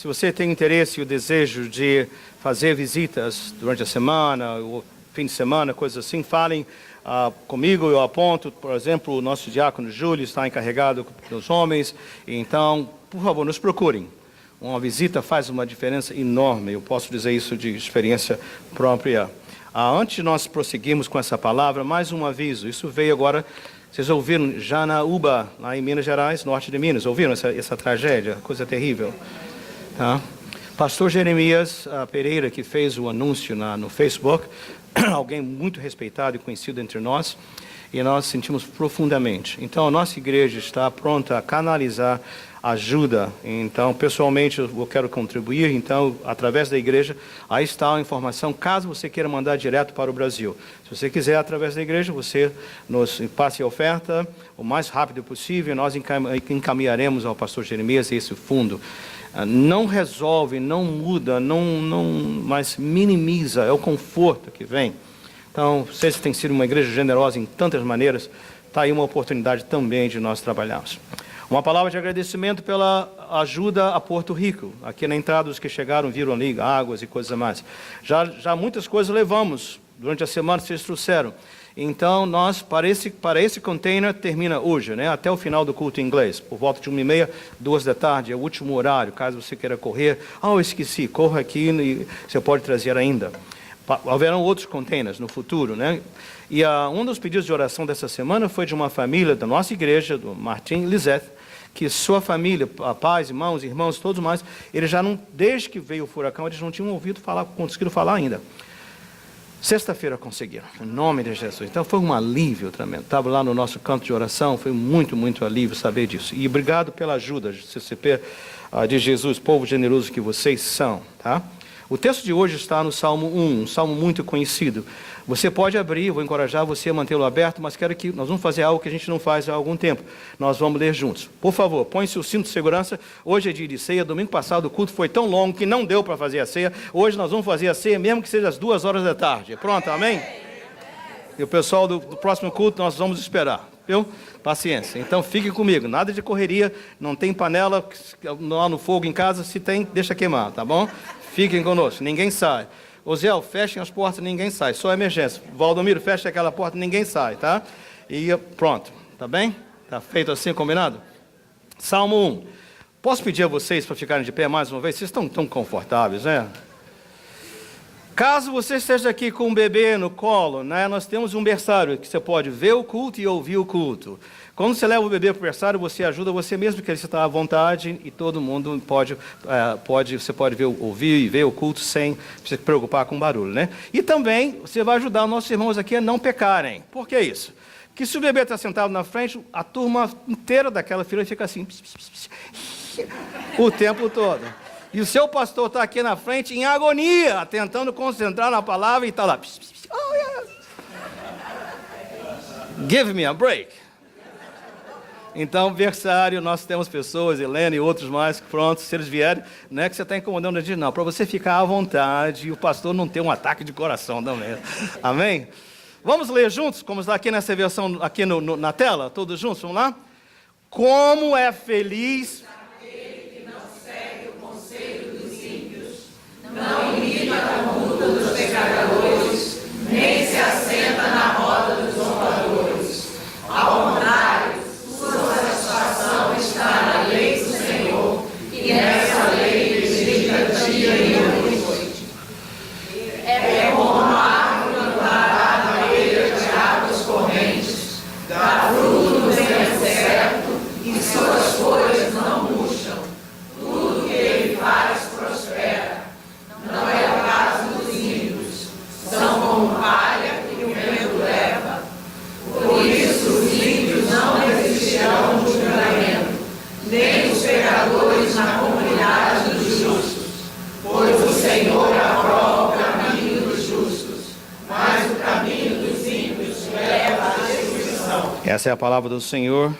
Se você tem interesse e o desejo de fazer visitas durante a semana, ou fim de semana, coisas assim, falem comigo, eu aponto. Por exemplo, o nosso diácono Júlio está encarregado dos homens. Então, por favor, nos procurem. Uma visita faz uma diferença enorme, eu posso dizer isso de experiência própria. Antes de nós prosseguirmos com essa palavra, mais um aviso. Isso veio agora, vocês ouviram Janaúba, lá em Minas Gerais, norte de Minas. Ouviram essa tragédia? Coisa terrível. Tá? Pastor Jeremias Pereira, que fez o anúncio no Facebook, alguém muito respeitado e conhecido entre nós, e nós sentimos profundamente. Então, a nossa igreja está pronta a canalizar ajuda. Então, pessoalmente, eu quero contribuir. Então, através da igreja, aí está a informação, caso você queira mandar direto para o Brasil. Se você quiser, através da igreja, você nos passe a oferta o mais rápido possível, nós encaminharemos ao pastor Jeremias esse fundo. Não resolve, não muda, mas minimiza, é o conforto que vem. Então, vocês têm sido uma igreja generosa em tantas maneiras, está aí uma oportunidade também de nós trabalharmos. Uma palavra de agradecimento pela ajuda a Porto Rico. Aqui na entrada, os que chegaram viram ali águas e coisas a mais. Já muitas coisas levamos, durante a semana vocês trouxeram. Então, nós, para esse container, termina hoje, né? Até o final do culto em inglês, por volta de 1h30, 2 da tarde, é o último horário, caso você queira correr. Eu esqueci, corra aqui e você pode trazer ainda. Haverão outros containers no futuro, né? E um dos pedidos de oração dessa semana foi de uma família da nossa igreja, do Martim Lisette, que sua família, pais, irmãos, todos mais, eles já não, desde que veio o furacão, eles não tinham conseguido falar ainda. Sexta-feira conseguiram, em nome de Jesus. Então foi um alívio tremendo. Estava lá no nosso canto de oração, foi muito, muito alívio saber disso. E obrigado pela ajuda, CCP de Jesus, povo generoso que vocês são, tá? O texto de hoje está no Salmo 1, um salmo muito conhecido. Você pode abrir, vou encorajar você a mantê-lo aberto, mas quero que nós vamos fazer algo que a gente não faz há algum tempo. Nós vamos ler juntos. Por favor, põe-se o cinto de segurança. Hoje é dia de ceia. Domingo passado o culto foi tão longo que não deu para fazer a ceia. Hoje nós vamos fazer a ceia, mesmo que seja às 2 horas da tarde. Pronto, amém? E o pessoal do próximo culto nós vamos esperar. Viu? Paciência. Então fique comigo. Nada de correria. Não tem panela lá no fogo em casa. Se tem, deixa queimar, tá bom? Fiquem conosco, ninguém sai. Osiel, fechem as portas, ninguém sai, só emergência. Valdomiro, fecha aquela porta, ninguém sai, tá? E pronto, tá bem? Tá feito assim, combinado? Salmo 1. Posso pedir a vocês para ficarem de pé mais uma vez? Vocês estão tão confortáveis, né? Caso você esteja aqui com um bebê no colo, né? Nós temos um berçário que você pode ver o culto e ouvir o culto. Quando você leva o bebê para o berçário, você ajuda você mesmo, porque ele está à vontade e todo mundo você pode ouvir e ver o culto sem se preocupar com barulho, né? E também você vai ajudar os nossos irmãos aqui a não pecarem. Por que isso? Porque se o bebê está sentado na frente, a turma inteira daquela fila fica assim, o tempo todo. E o seu pastor está aqui na frente em agonia, tentando concentrar na palavra e está lá. Oh, yes. Give me a break. Então, berçário, nós temos pessoas, Helena e outros mais, prontos, se eles vierem, não é que você está incomodando a gente, não, para você ficar à vontade e o pastor não ter um ataque de coração também. Amém? Vamos ler juntos, como está aqui nessa versão, aqui na tela, todos juntos, vamos lá? Como é feliz aquele que não segue o conselho dos ímpios, não imita a conduta dos pecadores, nem se assenta na roda dos zombadores. Ao contrário, sua satisfação está na lei do Senhor, e nessa lei medita dia e noite. É como a árvore plantada na beira de águas correntes, dá fruto no tempo certo, e suas folhas não murcham. Tudo que ele faz prospera. Não é o caso dos ímpios. São como palha que o vento leva. Por isso os ímpios não resistirão do julgamento, nem os pecadores na comunidade dos justos. Pois o Senhor aprova o caminho dos justos, mas o caminho dos ímpios leva à destruição. Essa é a palavra do Senhor.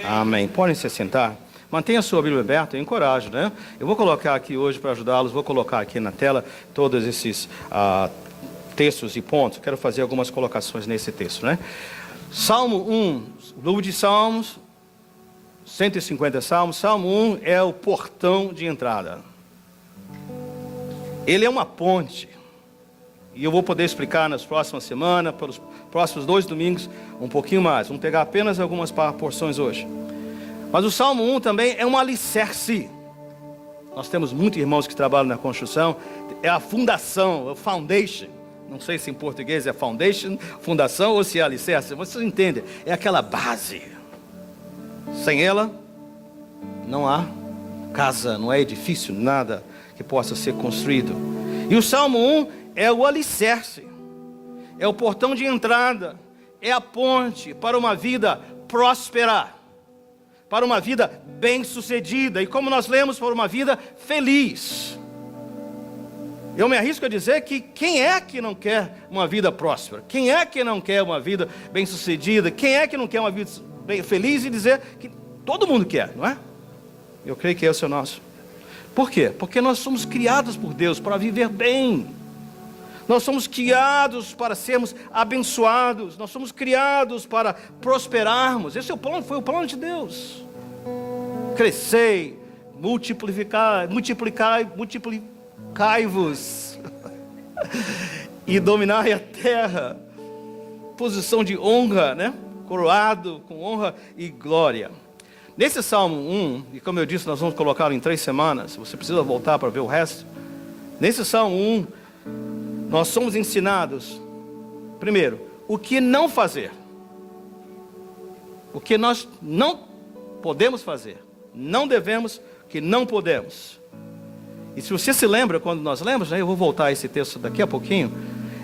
Amém. Podem se sentar. Mantenha a sua Bíblia aberta, eu encorajo, né? Eu vou colocar aqui hoje para ajudá-los, vou colocar aqui na tela todos esses textos e pontos. Quero fazer algumas colocações nesse texto, né? Salmo 1, livro de Salmos, 150 Salmos. Salmo 1 é o portão de entrada. Ele é uma ponte. E eu vou poder explicar nas próximas semanas, pelos próximos 2 domingos, um pouquinho mais. Vamos pegar apenas algumas porções hoje. Mas o Salmo 1 também é um alicerce. Nós temos muitos irmãos que trabalham na construção. É a fundação, a foundation. Não sei se em português é foundation, fundação ou se é alicerce. Vocês entendem? É aquela base. Sem ela, não há casa, não há edifício, nada que possa ser construído. E o Salmo 1 é o alicerce. É o portão de entrada. É a ponte para uma vida próspera. Para uma vida bem-sucedida. E como nós lemos, para uma vida feliz. Eu me arrisco a dizer que quem é que não quer uma vida próspera? Quem é que não quer uma vida bem-sucedida? Quem é que não quer uma vida bem feliz? E dizer que todo mundo quer, não é? Eu creio que esse é o nosso. Por quê? Porque nós somos criados por Deus para viver bem. Nós somos criados para sermos abençoados. Nós somos criados para prosperarmos. Esse é o plano, foi o plano de Deus. Crescei, multiplicai-vos e dominai a terra. Posição de honra, né? Coroado com honra e glória. Nesse Salmo 1, e como eu disse, nós vamos colocá-lo em 3 semanas. Você precisa voltar para ver o resto. Nesse Salmo 1, nós somos ensinados, primeiro, o que não fazer. O que nós não podemos fazer. Não devemos, o que não podemos. E se você se lembra, quando nós lemos, eu vou voltar a esse texto daqui a pouquinho,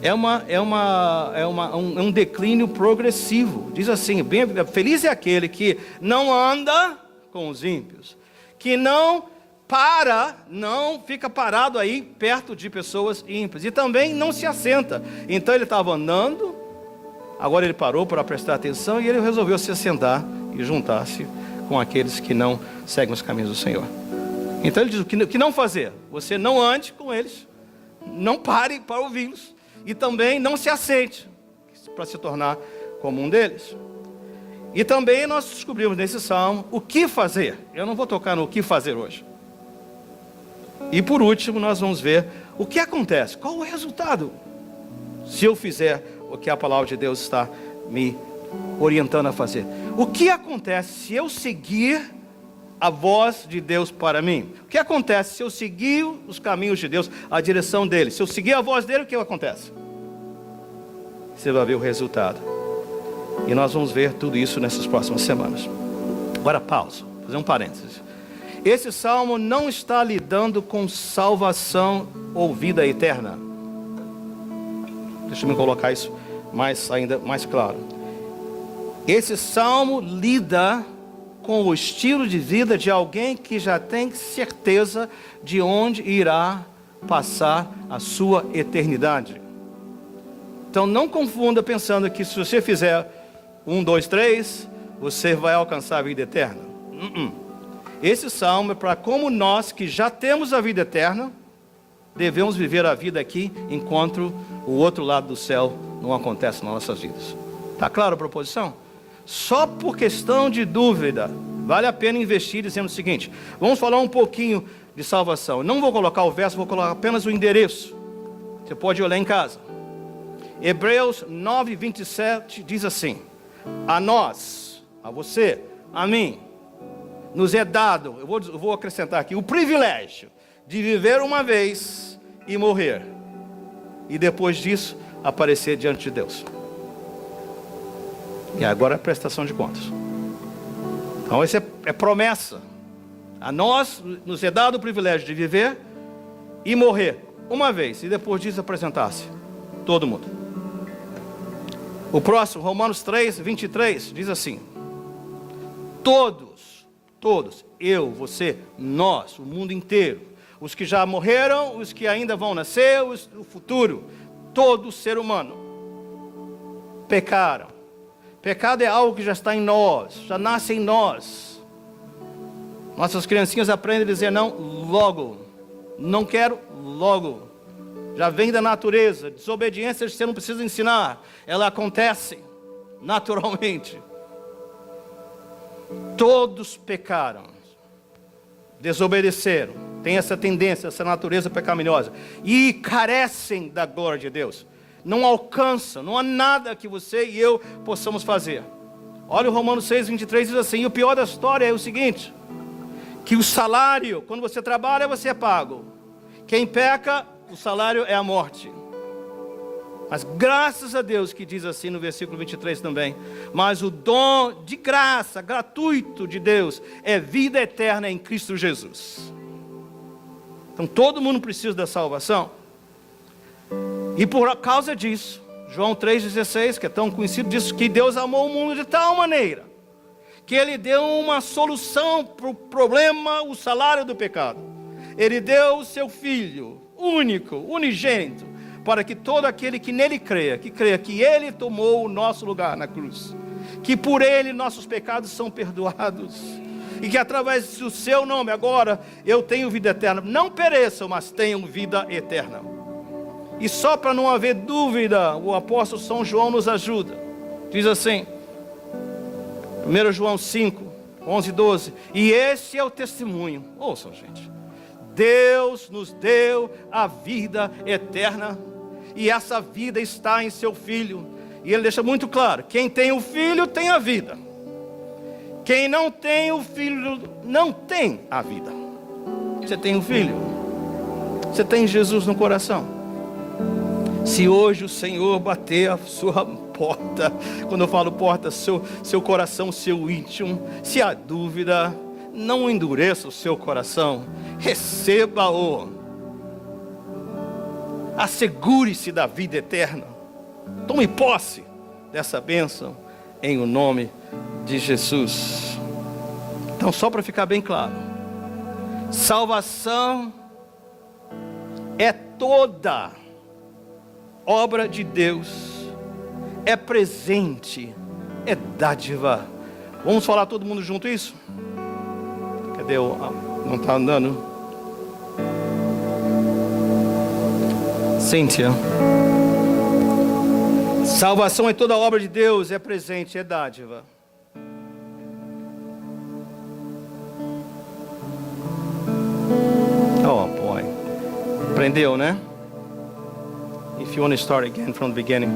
é um declínio progressivo. Diz assim, feliz é aquele que não anda com os ímpios, que não fica parado aí perto de pessoas ímpias, e também não se assenta. Então ele estava andando, agora ele parou para prestar atenção, e ele resolveu se assentar e juntar-se com aqueles que não seguem os caminhos do Senhor. Então ele diz, o que não fazer? Você não ande com eles, não pare para ouvi-los, e também não se aceite para se tornar como um deles. E também nós descobrimos nesse salmo o que fazer. Eu não vou tocar no que fazer hoje. E por último nós vamos ver o que acontece, qual o resultado se eu fizer o que a palavra de Deus está me orientando a fazer. O que acontece se eu seguir a voz de Deus para mim? O que acontece se eu seguir os caminhos de Deus, a direção dele? Se eu seguir a voz dele, o que acontece? Você vai ver o resultado. E nós vamos ver tudo isso nessas próximas semanas. Agora pausa, vou fazer um parênteses. Esse salmo não está lidando com salvação ou vida eterna. Deixa eu me colocar isso ainda mais claro. Esse salmo lida com o estilo de vida de alguém que já tem certeza de onde irá passar a sua eternidade. Então não confunda pensando que se você fizer 1, 2, 3, você vai alcançar a vida eterna. Esse salmo é para como nós que já temos a vida eterna, devemos viver a vida aqui, enquanto o outro lado do céu não acontece nas nossas vidas. Está claro a proposição? Só por questão de dúvida, vale a pena investir dizendo o seguinte, vamos falar um pouquinho de salvação. Não vou colocar o verso, vou colocar apenas o endereço. Você pode olhar em casa. Hebreus 9, 27 diz assim, a nós, a você, a mim, nos é dado, eu vou acrescentar aqui, o privilégio de viver uma vez e morrer. E depois disso, aparecer diante de Deus. E agora a prestação de contas. Então isso é promessa. A nós nos é dado o privilégio de viver e morrer uma vez. E depois disso apresentar-se. Todo mundo. O próximo, Romanos 3, 23, diz assim. Todos, eu, você, nós, o mundo inteiro. Os que já morreram, os que ainda vão nascer, o futuro. Todo ser humano. Pecaram. Pecado é algo que já está em nós, já nasce em nós. Nossas criancinhas aprendem a dizer não logo. Não quero logo. Já vem da natureza. Desobediência você não precisa ensinar. Ela acontece naturalmente. Todos pecaram. Desobedeceram. Tem essa tendência, essa natureza pecaminosa. E carecem da glória de Deus. Não alcançam, não há nada que você e eu possamos fazer. Olha o Romanos 6, 23 diz assim, e o pior da história é o seguinte, que o salário, quando você trabalha, você é pago. Quem peca, o salário é a morte. Mas graças a Deus que diz assim no versículo 23 também, mas o dom de graça, gratuito de Deus, é vida eterna em Cristo Jesus. Então todo mundo precisa da salvação. E por causa disso, João 3,16, que é tão conhecido, diz que Deus amou o mundo de tal maneira, que Ele deu uma solução para o problema, o salário do pecado. Ele deu o seu Filho, único, unigênito, para que todo aquele que nele creia que Ele tomou o nosso lugar na cruz, que por Ele nossos pecados são perdoados, e que através do seu nome agora eu tenho vida eterna. Não pereçam, mas tenham vida eterna. E só para não haver dúvida, o apóstolo São João nos ajuda. Diz assim, 1 João 5, 11 e 12. E esse é o testemunho. Ouçam, gente. Deus nos deu a vida eterna. E essa vida está em seu Filho. E ele deixa muito claro, quem tem o Filho tem a vida. Quem não tem o Filho não tem a vida. Você tem o Filho. Você tem Jesus no coração. Se hoje o Senhor bater a sua porta, quando eu falo porta, seu coração, seu íntimo, se há dúvida, não endureça o seu coração, receba-o, assegure-se da vida eterna, tome posse dessa bênção, em o nome de Jesus. Então, só para ficar bem claro, salvação é toda obra de Deus, é presente, é dádiva. Vamos falar todo mundo junto isso? Cadê o... não está andando? Cíntia. Salvação é toda obra de Deus, é presente, é dádiva. Oh boy. Aprendeu, né? If you want to start again from the beginning.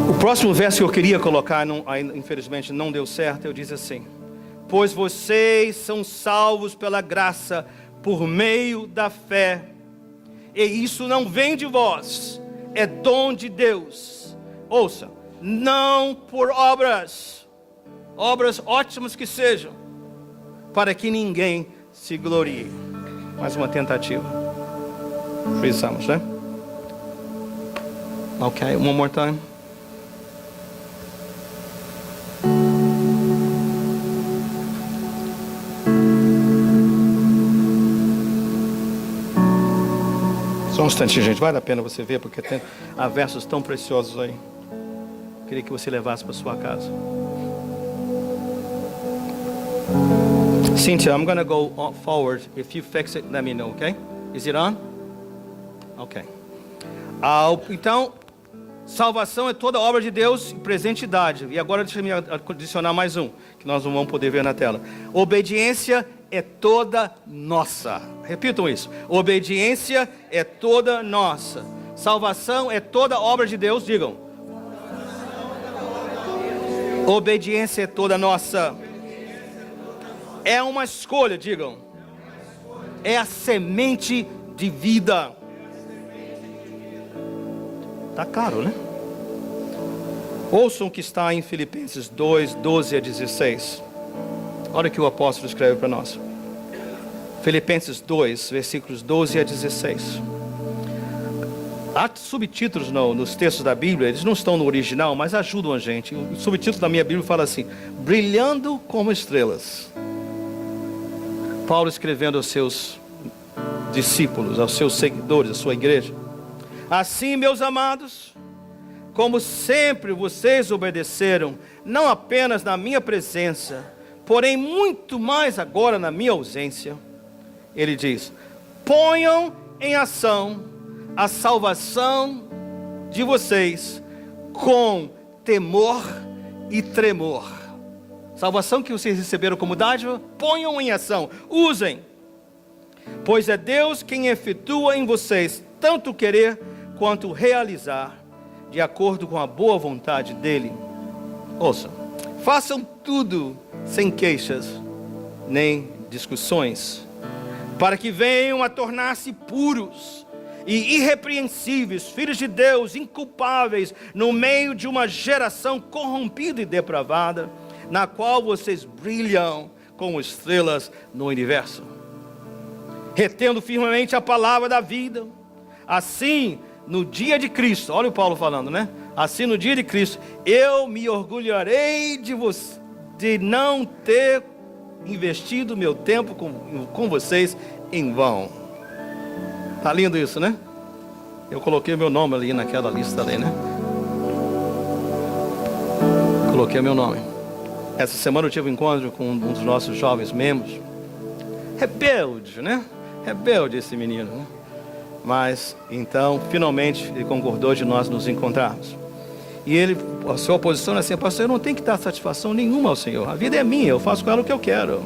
O próximo verso que eu queria colocar, infelizmente não deu certo, eu diz assim: pois vocês são salvos pela graça, por meio da fé. E isso não vem de vós, é dom de Deus. Ouça, não por obras, obras ótimas que sejam, para que ninguém se glorie. Mais uma tentativa. Precisamos, né? Ok, one more time. Só um instantinho, gente. Vale a pena você ver, porque há versos tão preciosos aí. Eu queria que você levasse para sua casa. Cynthia, I'm going to go forward. If you fix it, let me know, okay? Is it on? Ok. Então, salvação é toda obra de Deus, presente e dádiva. E agora deixa eu adicionar mais um, que nós não vamos poder ver na tela. Obediência é toda nossa. Repitam isso. Obediência é toda nossa. Salvação é toda obra de Deus, digam. Obediência é toda nossa. É uma escolha, digam. É a semente de vida. Está claro, né? Ouçam o que está em Filipenses 2, 12 a 16. Olha o que o apóstolo escreve para nós. Filipenses 2, versículos 12 a 16. Há subtítulos nos textos da Bíblia, eles não estão no original, mas ajudam a gente. O subtítulo da minha Bíblia fala assim: brilhando como estrelas. Paulo escrevendo aos seus discípulos, aos seus seguidores, à sua igreja. Assim, meus amados, como sempre vocês obedeceram, não apenas na minha presença, porém muito mais agora na minha ausência. Ele diz: ponham em ação a salvação de vocês com temor e tremor. Salvação que vocês receberam como dádiva, ponham em ação, usem. Pois é Deus quem efetua em vocês tanto querer quanto realizar, de acordo com a boa vontade dEle. Ouçam, façam tudo sem queixas, nem discussões, para que venham a tornar-se puros e irrepreensíveis, filhos de Deus, inculpáveis, no meio de uma geração corrompida e depravada, na qual vocês brilham como estrelas no universo, retendo firmemente a palavra da vida. Assim, no dia de Cristo, olha o Paulo falando, né? Assim, no dia de Cristo, eu me orgulharei de não ter investido meu tempo com vocês em vão. Tá lindo isso, né? Eu coloquei meu nome ali naquela lista ali, né? Coloquei meu nome. Essa semana eu tive um encontro com um dos nossos jovens membros. Rebelde, né? Rebelde esse menino, né? Mas, então, finalmente, ele concordou de nós nos encontrarmos. E ele, a sua posição é assim: pastor, eu não tenho que dar satisfação nenhuma ao Senhor. A vida é minha, eu faço com ela o que eu quero.